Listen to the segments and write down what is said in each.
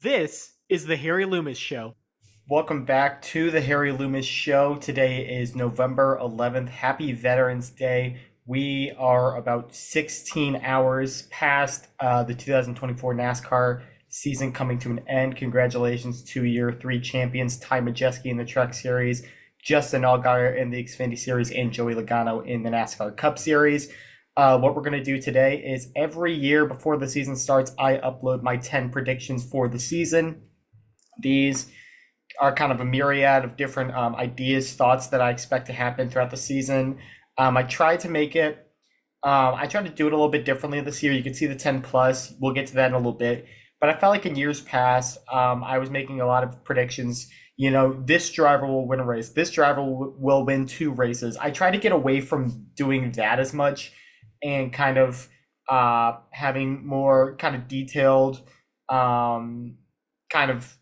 This is the Harry Loomis Show. Welcome back to the Harry Loomis Show. Today is November 11th. Happy Veterans Day. We are about 16 hours past the 2024 NASCAR season coming to an end. Congratulations to your three champions, Ty Majeski in the Truck Series, Justin Allgaier in the Xfinity Series, and Joey Logano in the NASCAR Cup Series. What we're going to do today is every year before the season starts, I upload my 10 predictions for the season. These are kind of a myriad of different ideas, thoughts that I expect to happen throughout the season. I tried to make it, I tried to do it a little bit differently this year. You can see the 10 plus. We'll get to that in a little bit. But I felt like in years past, I was making a lot of predictions. You know, this driver will win a race. This driver will win two races. I try to get away from doing that as much and kind of having more kind of detailed kind of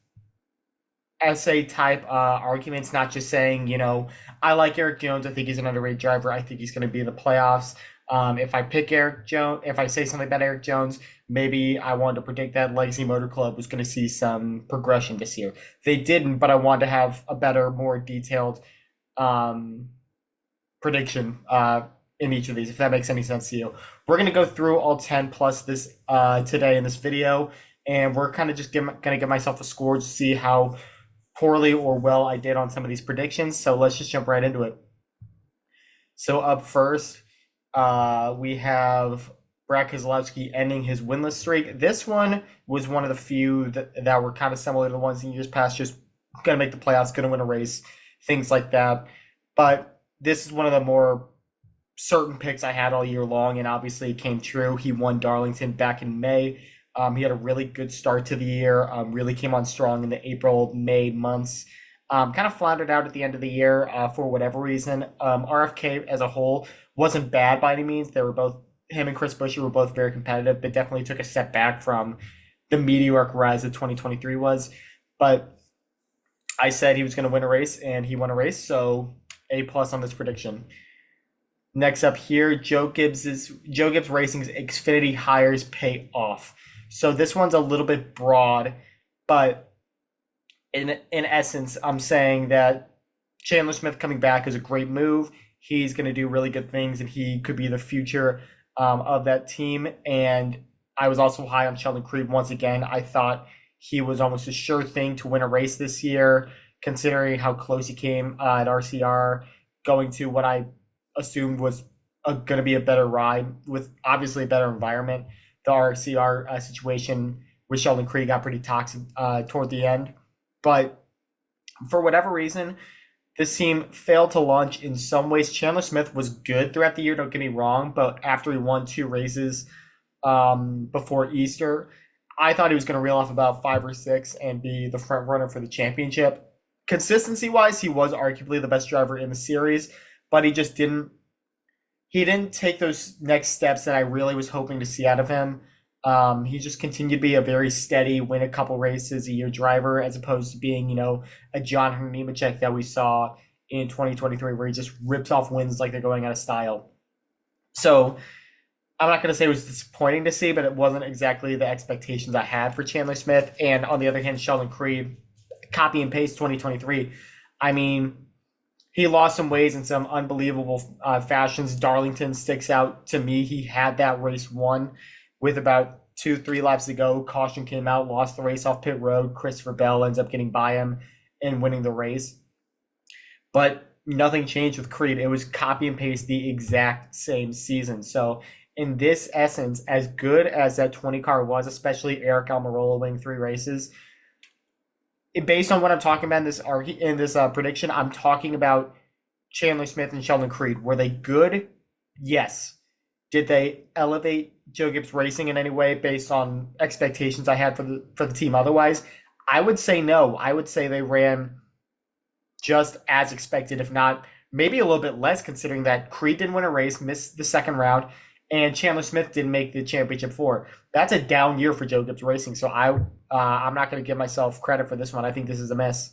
essay type arguments, not just saying, you know, I like Eric Jones. I think he's an underrated driver. I think he's going to be in the playoffs. If I pick Eric Jones, if I say something about Eric Jones, maybe I wanted to predict that Legacy Motor Club was going to see some progression this year. They didn't, but I wanted to have a better, more detailed prediction in each of these, if that makes any sense to you. We're going to go through all 10 plus this today in this video, and we're kind of just going to give myself a score to see how poorly or well I did on some of these predictions. So let's just jump right into it. So up first, we have Brad Keselowski ending his winless streak. This one was one of the few that were kind of similar to the ones in years past, just going to make the playoffs, going to win a race, things like that. But this is one of the more certain picks I had all year long, and obviously it came true. He won Darlington back in May. He had a really good start to the year, really came on strong in the April, May months. Kind of floundered out at the end of the year for whatever reason. RFK as a whole wasn't bad by any means. They were both, him and Chris Buescher were both very competitive, but definitely took a step back from the meteoric rise that 2023 was. But I said he was going to win a race, and he won a race, so A+ on this prediction. Next up here, Joe Gibbs Racing's Xfinity hires pay off. So this one's a little bit broad, but in essence, I'm saying that Chandler Smith coming back is a great move. He's going to do really good things, and he could be the future of that team. And I was also high on Sheldon Creed once again. I thought he was almost a sure thing to win a race this year, considering how close he came at RCR, going to what I assumed was going to be a better ride with obviously a better environment. The RCR situation with Sheldon Creed got pretty toxic toward the end. But for whatever reason, this team failed to launch in some ways. Chandler Smith was good throughout the year, don't get me wrong, but after he won two races before Easter, I thought he was going to reel off about 5 or 6 and be the front runner for the championship. Consistency-wise, he was arguably the best driver in the series, but he just didn't take those next steps that I really was hoping to see out of him. He just continued to be a very steady, win a couple races a year driver, as opposed to being, you know, a John Nemechek that we saw in 2023, where he just rips off wins like they're going out of style. So I'm not going to say it was disappointing to see, but it wasn't exactly the expectations I had for Chandler Smith. And on the other hand, Sheldon Creed, copy and paste 2023. I mean, he lost some ways in some unbelievable fashions. Darlington sticks out to me. He had that race won with about 2-3 laps to go. Caution came out, lost the race off pit road. Christopher Bell ends up getting by him and winning the race. But nothing changed with Creed. It was copy and paste the exact same season. So in this essence, as good as that 20 car was, especially Eric Almirola winning 3 races, based on what I'm talking about in this prediction, I'm talking about Chandler Smith and Sheldon Creed. Were they good? Yes. Did they elevate Joe Gibbs Racing in any way based on expectations I had for the team otherwise? I would say no. I would say they ran just as expected, if not maybe a little bit less, considering that Creed didn't win a race, missed the second round, and Chandler Smith didn't make the championship 4. That's a down year for Joe Gibbs Racing, so I'm not going to give myself credit for this one. I think this is a miss.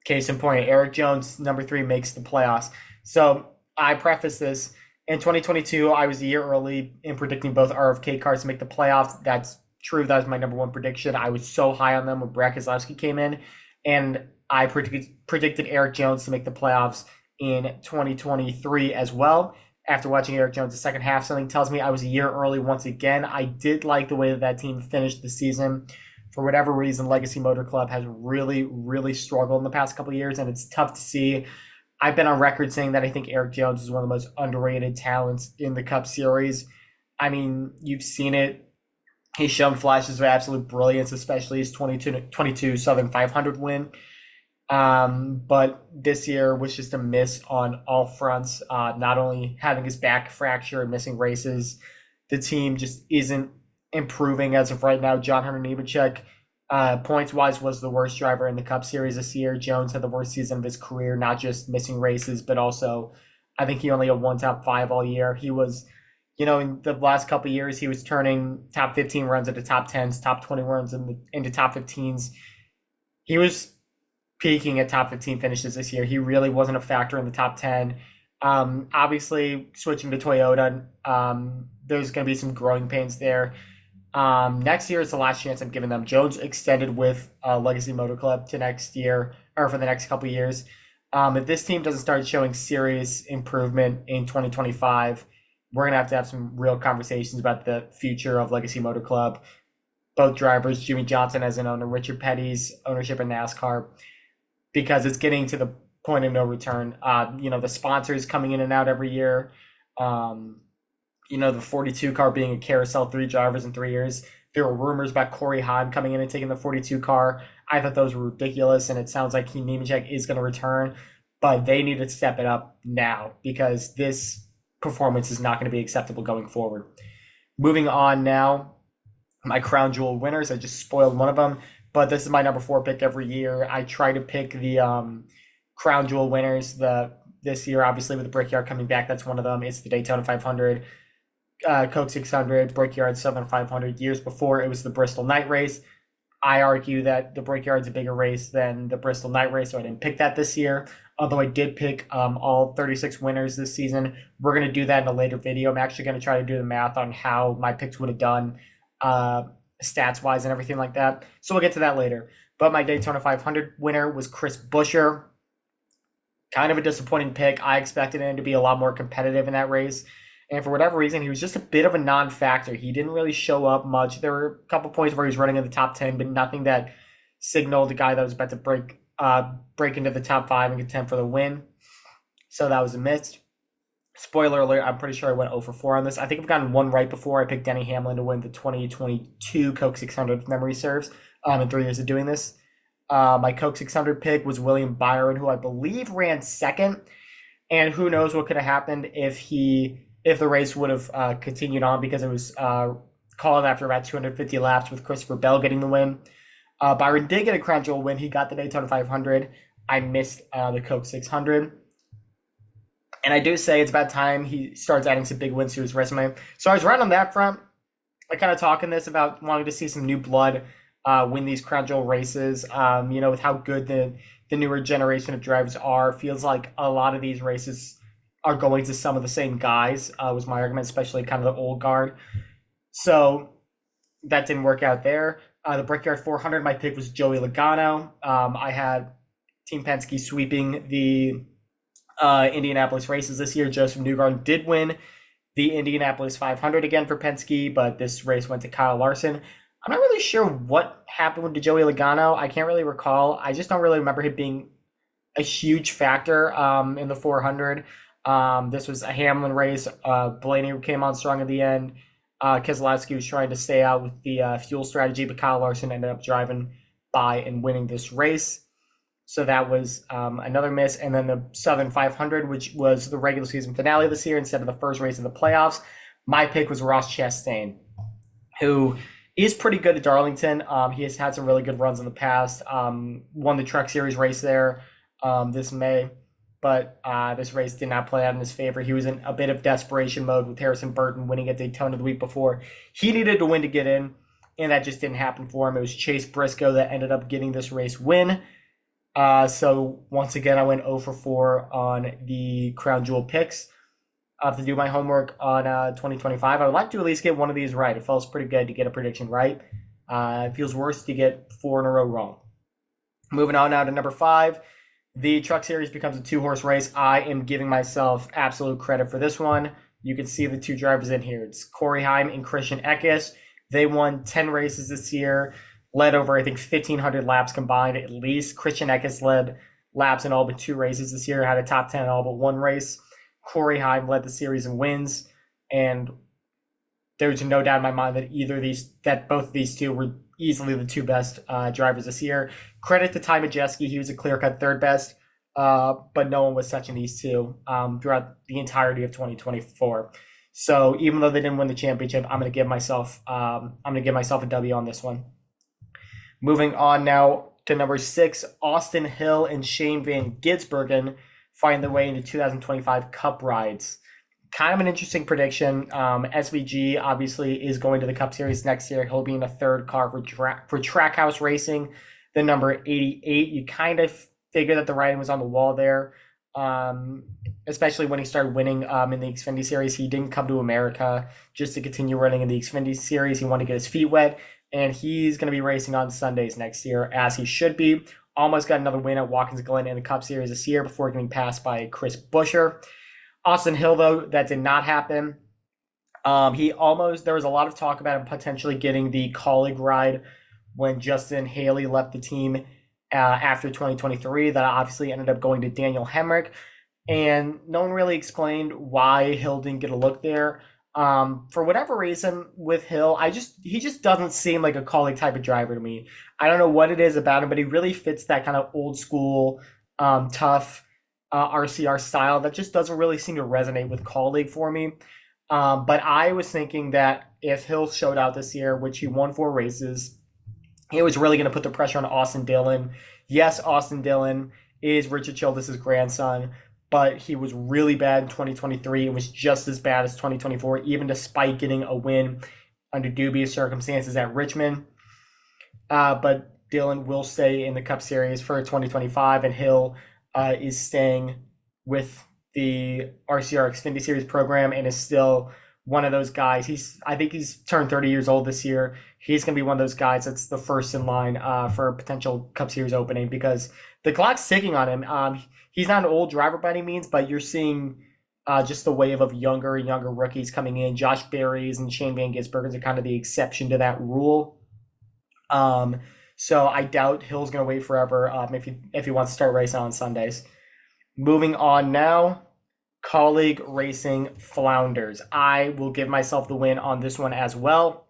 Case in point, Eric Jones, number 3, makes the playoffs. So I preface this. In 2022, I was a year early in predicting both RFK cars to make the playoffs. That's true. That was my number one prediction. I was so high on them when Brad Keselowski came in, and I predicted Eric Jones to make the playoffs in 2023 as well. After watching Eric Jones the second half, something tells me I was a year early once again. I did like the way that team finished the season. For whatever reason, Legacy Motor Club has really, really struggled in the past couple of years, and it's tough to see. I've been on record saying that I think Eric Jones is one of the most underrated talents in the Cup Series. I mean, you've seen it. He's shown flashes of absolute brilliance, especially his 22 Southern 500 win. But this year was just a miss on all fronts. Not only having his back fracture and missing races, the team just isn't improving as of right now. John Hunter Nemechek, points wise, was the worst driver in the Cup Series this year. Jones had the worst season of his career, not just missing races, but also I think he only had one top five all year. He was, in the last couple of years, he was turning top 15 runs into top 10s, top 20 runs into top 15s. He was peaking at top 15 finishes this year. He really wasn't a factor in the top 10. Obviously, switching to Toyota, there's going to be some growing pains there. Next year is the last chance I'm giving them. Jones extended with Legacy Motor Club to next year, or for the next couple of years. If this team doesn't start showing serious improvement in 2025, we're going to have some real conversations about the future of Legacy Motor Club. Both drivers, Jimmy Johnson as an owner, Richard Petty's ownership in NASCAR, because it's getting to the point of no return. The sponsors coming in and out every year. The 42 car being a carousel, 3 drivers in 3 years. There were rumors about Corey Haim coming in and taking the 42 car. I thought those were ridiculous, and it sounds like Nemechek is going to return, but they need to step it up now because this performance is not going to be acceptable going forward. Moving on now, my crown jewel winners. I just spoiled one of them, but this is my number 4 pick every year. I try to pick the crown jewel winners. This year, obviously, with the Brickyard coming back, that's one of them. It's the Daytona 500. Coke 600, Brickyard 7,500. Years before, it was the Bristol Night Race. I argue that the Brickyard's a bigger race than the Bristol Night Race, so I didn't pick that this year. Although I did pick all 36 winners this season. We're going to do that in a later video. I'm actually going to try to do the math on how my picks would have done stats-wise and everything like that. So we'll get to that later. But my Daytona 500 winner was Chris Buescher. Kind of a disappointing pick. I expected him to be a lot more competitive in that race. And for whatever reason, he was just a bit of a non-factor. He didn't really show up much. There were a couple points where he was running in the top 10, but nothing that signaled a guy that was about to break into the top 5 and contend for the win. So that was a miss. Spoiler alert, I'm pretty sure I went 0 for 4 on this. I think I've gotten one right before. I picked Denny Hamlin to win the 2022 Coke 600, if memory serves, in 3 years of doing this. My Coke 600 pick was William Byron, who I believe ran second. And who knows what could have happened if the race would have continued on, because it was called after about 250 laps with Christopher Bell getting the win. Byron did get a crown jewel win. He got the Daytona 500. I missed the Coke 600. And I do say it's about time he starts adding some big wins to his resume. So I was right on that front. I kind of talking this about wanting to see some new blood win these crown jewel races. With how good the newer generation of drivers are, feels like a lot of these races are going to some of the same guys, was my argument, especially kind of the old guard. So that didn't work out there. The Brickyard 400, my pick was Joey Logano. I had Team Penske sweeping the Indianapolis races this year. Joseph Newgarden did win the Indianapolis 500 again for Penske, but this race went to Kyle Larson. I'm not really sure what happened to Joey Logano. I can't really recall. I just don't really remember him being a huge factor in the 400. This was a Hamlin race. Blaney came on strong at the end. Keselowski was trying to stay out with the fuel strategy, but Kyle Larson ended up driving by and winning this race. So that was another miss. And then the Southern 500, which was the regular season finale this year instead of the first race of the playoffs. My pick was Ross Chastain, who is pretty good at Darlington. He has had some really good runs in the past. Won the Truck Series race there this May. But this race did not play out in his favor. He was in a bit of desperation mode with Harrison Burton winning at Daytona the week before. He needed to win to get in, and that just didn't happen for him. It was Chase Briscoe that ended up getting this race win. So once again, I went 0 for 4 on the Crown Jewel picks. I have to do my homework on 2025. I would like to at least get one of these right. It feels pretty good to get a prediction right. It feels worse to get four in a row wrong. Moving on now to number 5. The Truck Series becomes a two-horse race. I am giving myself absolute credit for this one. You can see the two drivers in here. It's Corey Heim and Christian Eckes. They won 10 races this year, led over, I think, 1,500 laps combined at least. Christian Eckes led laps in all but 2 races this year, had a top 10 in all but 1 race. Corey Heim led the series in wins, and there's no doubt in my mind that both of these two were easily the 2 best drivers this year. Credit to Ty Majeski, he was a clear-cut 3rd best, but no one was touching these two throughout the entirety of 2024. So even though they didn't win the championship, I'm going to give myself a W on this one. Moving on now to number 6, Austin Hill and Shane Van Gisbergen find their way into 2025 Cup rides. Kind of an interesting prediction. SVG obviously is going to the Cup Series next year. He'll be in a 3rd car for Trackhouse Racing, the number 88. You kind of figure that the writing was on the wall there, especially when he started winning in the Xfinity Series. He didn't come to America just to continue running in the Xfinity Series. He wanted to get his feet wet, and he's going to be racing on Sundays next year, as he should be. Almost got another win at Watkins Glen in the Cup Series this year before getting passed by Chris Buescher. Austin Hill, though, that did not happen. There was a lot of talk about him potentially getting the colleague ride when Justin Haley left the team after 2023. That obviously ended up going to Daniel Hemrick, and no one really explained why Hill didn't get a look there. For whatever reason with Hill, he just doesn't seem like a colleague type of driver to me. I don't know what it is about him, but he really fits that kind of old school, tough RCR style that just doesn't really seem to resonate with colleague for me. But I was thinking that if Hill showed out this year, which he won 4 races, it was really going to put the pressure on Austin Dillon. Yes, Austin Dillon is Richard Childress' grandson, but he was really bad in 2023. It was just as bad as 2024, even despite getting a win under dubious circumstances at Richmond. But Dillon will stay in the Cup Series for 2025, and Hill is staying with the RCR Xfinity Series program and is still one of those guys. I think he's turned 30 years old this year. He's going to be one of those guys that's the first in line for a potential Cup Series opening, because the clock's ticking on him. He's not an old driver by any means, but you're seeing just the wave of younger rookies coming in. Josh Berry's and Shane Van Gisbergen are kind of the exception to that rule. So I doubt Hill's going to wait forever if he wants to start racing on Sundays. Moving on now, colleague racing flounders. I will give myself the win on this one as well.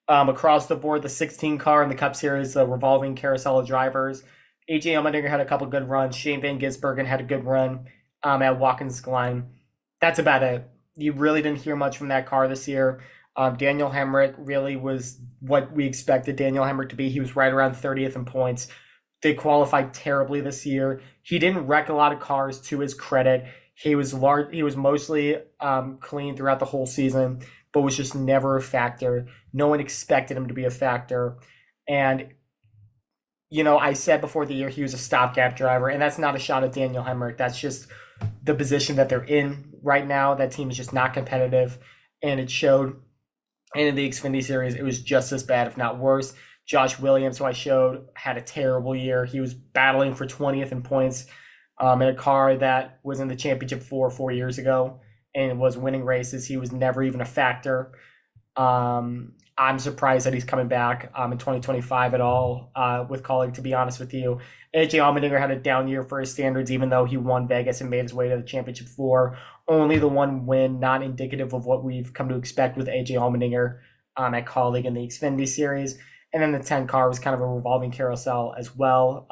Across the board, the 16 car in the Cup Series, the revolving carousel of drivers. AJ Allmendinger had a couple good runs. Shane Van Gisbergen had a good run at Watkins Glen. That's about it. You really didn't hear much from that car this year. Daniel Hemrick really was what we expected Daniel Hemrick to be. He was right around 30th in points. They qualified terribly this year. He didn't wreck a lot of cars, to his credit. He was mostly clean throughout the whole season, but was just never a factor. No one expected him to be a factor. And, I said before the year he was a stopgap driver, and that's not a shot at Daniel Hemrick. That's just the position that they're in right now. That team is just not competitive, and it showed. And in the Xfinity Series, it was just as bad, if not worse. Josh Williams, who I showed, had a terrible year. He was battling for 20th in points in a car that was in the championship 4 years ago and was winning races. He was never even a factor. I'm surprised that he's coming back in 2025 at all with colleague, to be honest with you. AJ Allmendinger had a down year for his standards, even though he won Vegas and made his way to the championship 4. Only the one win, not indicative of what we've come to expect with AJ Allmendinger at colleague in the Xfinity Series. And then the 10 car was kind of a revolving carousel as well.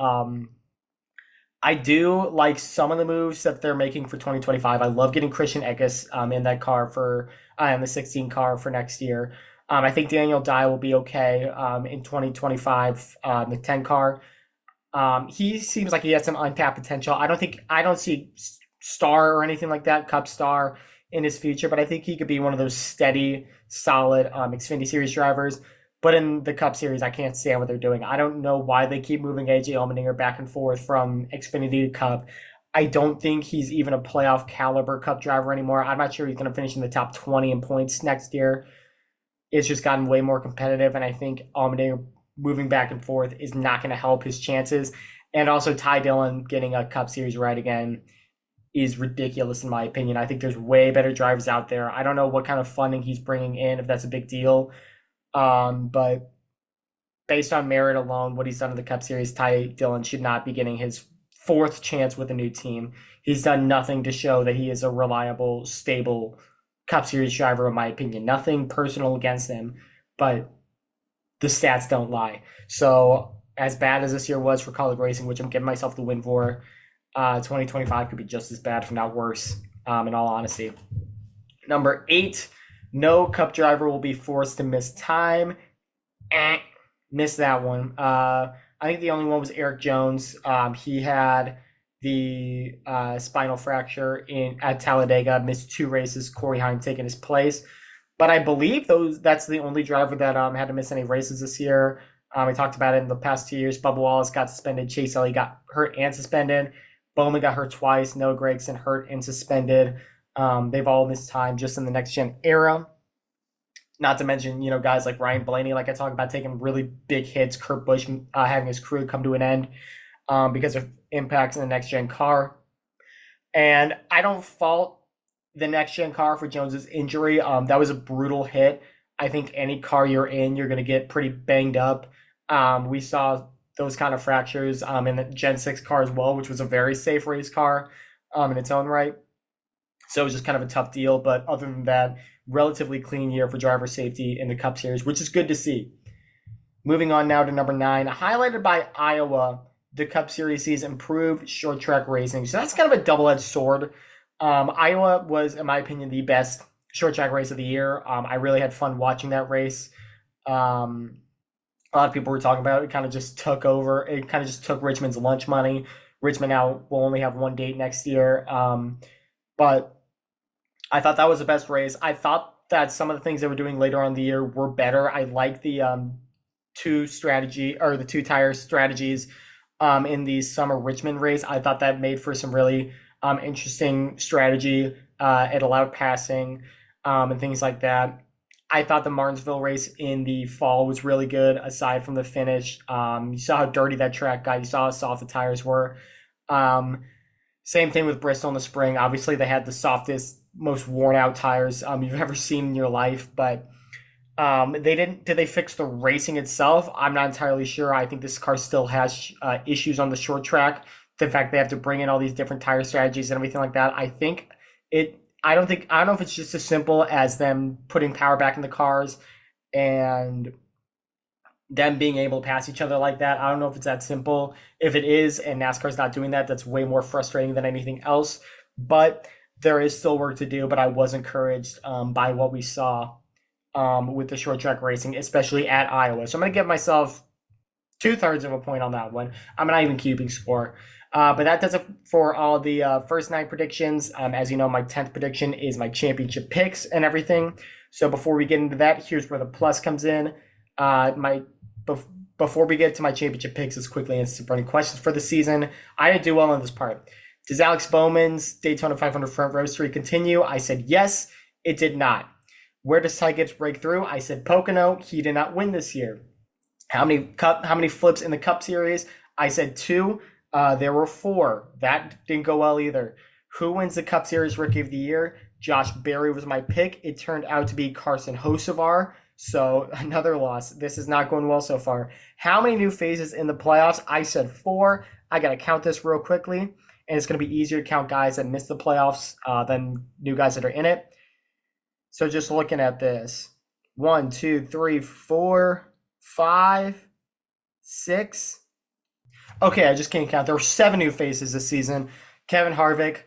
I do like some of the moves that they're making for 2025. I love getting Christian Eckes in that car for in the 16 car for next year. I think Daniel Dye will be okay in 2025, the 10 car. He seems like he has some untapped potential. I don't see star or anything like that, Cup star in his future, but I think he could be one of those steady, solid Xfinity Series drivers. But in the Cup Series, I can't stand what they're doing. I don't know why they keep moving AJ Allmendinger back and forth from Xfinity to Cup. I don't think he's even a playoff caliber Cup driver anymore. I'm not sure he's going to finish in the top 20 in points next year. It's just gotten way more competitive, and I think Allmendinger moving back and forth is not going to help his chances. And also, Ty Dillon getting a Cup Series right again is ridiculous in my opinion. I think there's way better drivers out there. I don't know what kind of funding he's bringing in, if that's a big deal. But based on merit alone, what he's done in the Cup Series, Ty Dillon should not be getting his fourth chance with a new team. He's done nothing to show that he is a reliable, stable Cup Series driver, in my opinion. Nothing personal against him, but the stats don't lie. So, as bad as this year was for Kaulig Racing, which I'm giving myself the win for, 2025 could be just as bad, if not worse, in all honesty. Number 8, no Cup driver will be forced to miss time. Missed that one. I think the only one was Eric Jones. He had the spinal fracture at Talladega, missed 2 races. Corey Heim taking his place. But I believe that's the only driver that had to miss any races this year. We talked about it in the past 2 years. Bubba Wallace got suspended. Chase Elliott got hurt and suspended. Bowman got hurt twice. Noah Gragson hurt and suspended. They've all missed time just in the next gen era. Not to mention, guys like Ryan Blaney, like I talked about, taking really big hits. Kurt Busch having his career come to an end because of impacts in the next gen car. And I don't fault the next gen car for Jones's injury. That was a brutal hit. I think any car you're in, you're going to get pretty banged up. We saw those kind of fractures in the Gen 6 car as well, which was a very safe race car in its own right. So it was just kind of a tough deal. But other than that, relatively clean year for driver safety in the Cup Series, which is good to see. Moving on now to number 9, highlighted by Iowa, the Cup Series sees improved short track racing. So that's kind of a double-edged sword. Iowa was, in my opinion, the best short track race of the year. I really had fun watching that race. A lot of people were talking about it. It kind of just took over. It kind of just took Richmond's lunch money. Richmond now will only have one date next year. But I thought that was the best race. I thought that some of the things they were doing later on in the year were better. I like the two tire strategies in the summer Richmond race. I thought that made for some really interesting strategy. It allowed passing and things like that. I thought the Martinsville race in the fall was really good, aside from the finish. You saw how dirty that track got. You saw how soft the tires were. Same thing with Bristol in the spring. Obviously, they had the softest, most worn-out tires you've ever seen in your life. But they didn't. Did they fix the racing itself? I'm not entirely sure. I think this car still has issues on the short track. The fact they have to bring in all these different tire strategies and everything like that. I don't know if it's just as simple as them putting power back in the cars and them being able to pass each other like that. I don't know if it's that simple. If it is, and NASCAR's not doing that, that's way more frustrating than anything else. But there is still work to do, but I was encouraged by what we saw with the short track racing, especially at Iowa. So I'm going to give myself 2/3 of a point on that one. I'm not even keeping score. But that does it for all the first 9 predictions. As you know, my 10th prediction is my championship picks and everything. So before we get into that, here's where the plus comes in. Before we get to my championship picks, let's quickly answer burning questions for the season. I didn't do well on this part. Does Alex Bowman's Daytona 500 front row streak continue? I said yes. It did not. Where does Ty Gibbs break through? I said Pocono. He did not win this year. How many flips in the Cup Series? I said 2. There were 4. That didn't go well either. Who wins the Cup Series Rookie of the Year? Josh Berry was my pick. It turned out to be Carson Hocevar. So another loss. This is not going well so far. How many new phases in the playoffs? I said 4. I got to count this real quickly. And it's going to be easier to count guys that missed the playoffs than new guys that are in it. So just looking at this. 1, 2, 3, 4, 5, 6. Okay, I just can't count. There were 7 new faces this season. Kevin Harvick,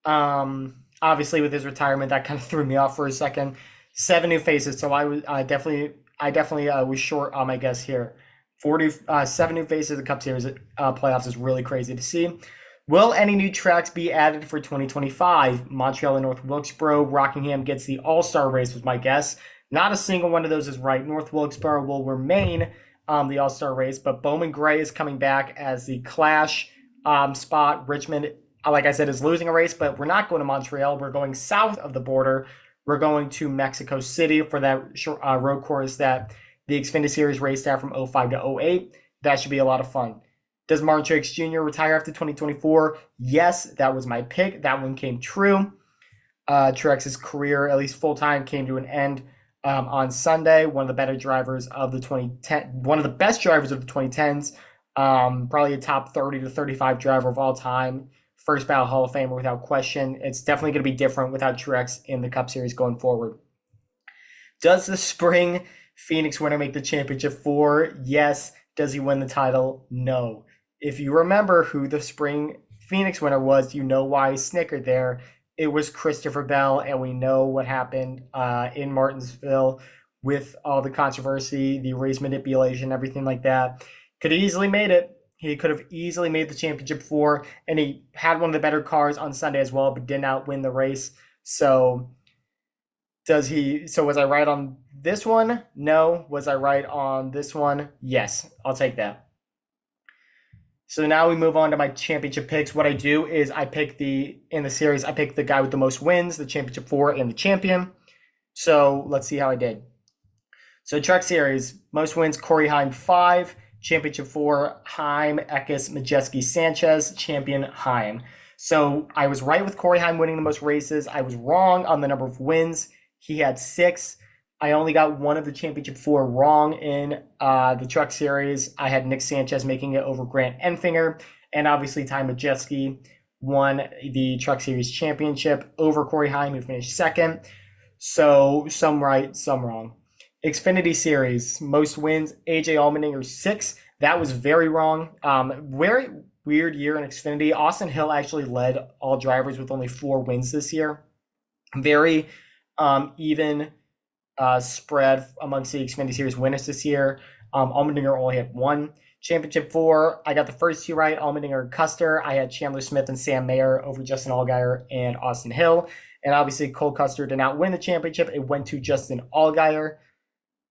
obviously with his retirement, that kind of threw me off for a second. 7 new faces, so I definitely was short on my guess here. 7 new faces of the Cup Series playoffs is really crazy to see. Will any new tracks be added for 2025? Montreal and North Wilkesboro. Rockingham gets the All-Star race was my guess. Not a single one of those is right. North Wilkesboro will remain the All-Star race, but Bowman Gray is coming back as the Clash spot. Richmond like I said, is losing a race, but we're not going to Montreal. We're going south of the border. We're going to Mexico City for that road course that the Xfinity Series raced at from '05 to '08. That should be a lot of fun. Does Martin Truex Jr. retire after 2024? Yes, that was my pick. That one came true. Truex's career, at least full time, came to an end on Sunday. One of the better drivers of the 2010, one of the best drivers of the 2010s. Probably a top 30 to 35 driver of all time. First ballot Hall of Famer without question. It's definitely going to be different without Truex in the Cup Series going forward. Does the spring Phoenix winner make the championship 4? Yes. Does he win the title? No. If you remember who the spring Phoenix winner was, you know why he snickered there. It was Christopher Bell, and we know what happened in Martinsville with all the controversy, the race manipulation, everything like that. Could have easily made it. He could have easily made the championship 4, and he had one of the better cars on Sunday as well, but did not win the race. So was I right on this one? No. Was I right on this one? Yes. I'll take that. So now we move on to my championship picks. What I do is I pick in the series, I pick the guy with the most wins, the championship 4, and the champion. So let's see how I did. So Truck Series, most wins, Corey Heim 5, championship 4, Heim, Eckes, Majeski, Sanchez, champion Heim. So I was right with Corey Heim winning the most races. I was wrong on the number of wins. He had 6. I only got one of the championship 4 wrong in the Truck Series. I had Nick Sanchez making it over Grant Enfinger, and obviously Ty Majeski won the Truck Series championship over Corey Heim, who finished 2nd. So some right, some wrong. Xfinity Series, most wins, AJ Allmendinger 6. That was very wrong. Very weird year in Xfinity. Austin Hill actually led all drivers with only 4 wins this year. Very even spread amongst the Xfinity Series winners this year. Allmendinger only had 1. Championship 4, I got the first 2 right, Allmendinger and Custer. I had Chandler Smith and Sam Mayer over Justin Allgaier and Austin Hill. And obviously Cole Custer did not win the championship. It went to Justin Allgaier.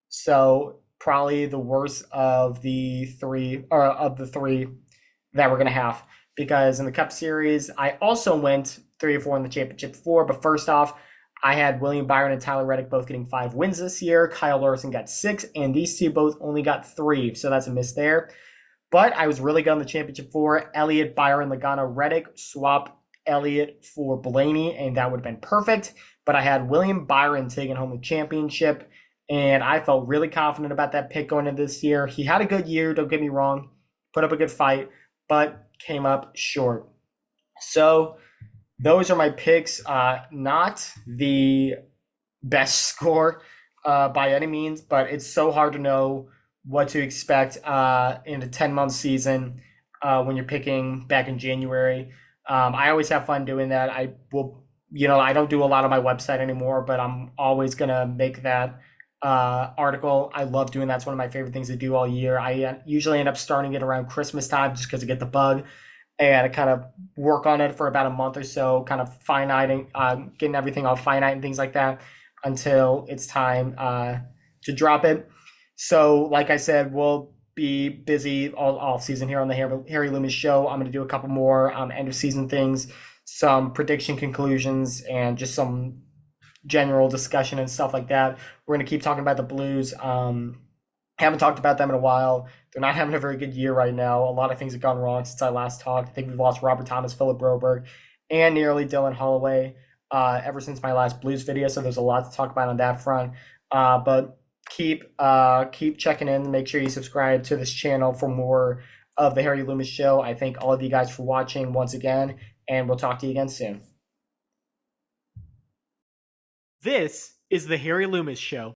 So probably the worst of the 3 that we're going to have. Because in the Cup Series, I also went 3 or 4 in the championship 4. But first off, I had William Byron and Tyler Reddick both getting 5 wins this year. Kyle Larson got 6, and these two both only got 3, so that's a miss there. But I was really good on the championship 4. Elliott, Byron, Logano, Reddick, swap Elliott for Blaney, and that would have been perfect. But I had William Byron taking home the championship, and I felt really confident about that pick going into this year. He had a good year, don't get me wrong, put up a good fight, but came up short. So those are my picks. Not the best score by any means, but it's so hard to know what to expect in a 10-month season when you're picking back in January. I always have fun doing that. I don't do a lot on my website anymore, but I'm always going to make that article. I love doing that. It's one of my favorite things to do all year. I usually end up starting it around Christmas time just because I get the bug. And I kind of work on it for about a month or so, kind of getting everything all finite and things like that until it's time to drop it. So, like I said, we'll be busy all season here on the Harry Loomis Show. I'm going to do a couple more end of season things, some prediction conclusions, and just some general discussion and stuff like that. We're going to keep talking about the Blues. Haven't talked about them in a while. They're not having a very good year right now. A lot of things have gone wrong since I last talked. I think we've lost Robert Thomas, Philip Broberg, and nearly Dylan Holloway ever since my last Blues video. So there's a lot to talk about on that front. But keep checking in. Make sure you subscribe to this channel for more of the Harry Loomis Show. I thank all of you guys for watching once again, and we'll talk to you again soon. This is the Harry Loomis Show.